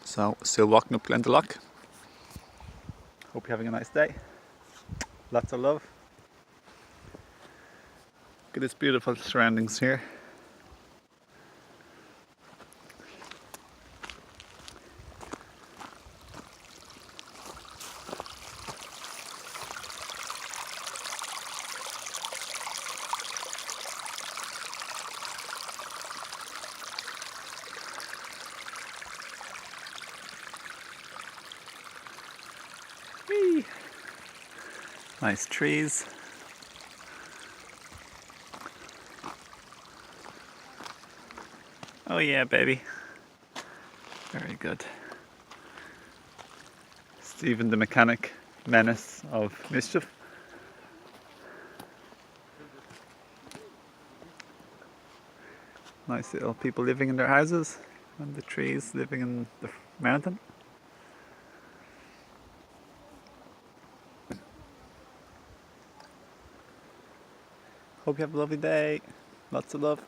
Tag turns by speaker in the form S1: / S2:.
S1: So, still walking up Glendalough. Hope you're having a nice day. Lots of love. Look at this beautiful surroundings here. Whee! Nice trees. Oh yeah, baby. Very good. Stephen the mechanic, menace of mischief. Nice little people living in their houses and the trees living in the mountain. Hope you have a lovely day. Lots of love.